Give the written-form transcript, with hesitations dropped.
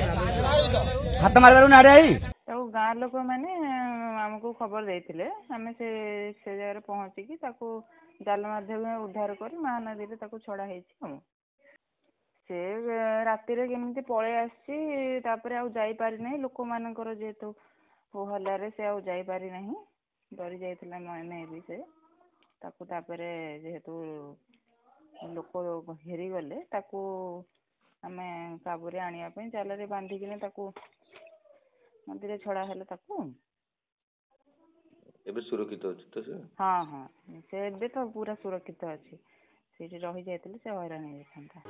हाथ मार गाँ लोक मैंने आमको खबर देते आम से जगह पहुँचिकी जाल माध्यम उद्धार कर महानदी में छड़ा से राति केमी पलि आसपारी ना लोक मान जेहेतु हल्लारे से आईपारी ना डरी जाता मैं भी से जेहेतु लोक हेरीगले आम काबू आने जाल बांधिकी नदी छड़ा हेले सुरक्षित अच्छी तो से हाँ हाँ से एबे तो पूरा सुरक्षित अच्छी से रही जाते से हैरान हो जाता।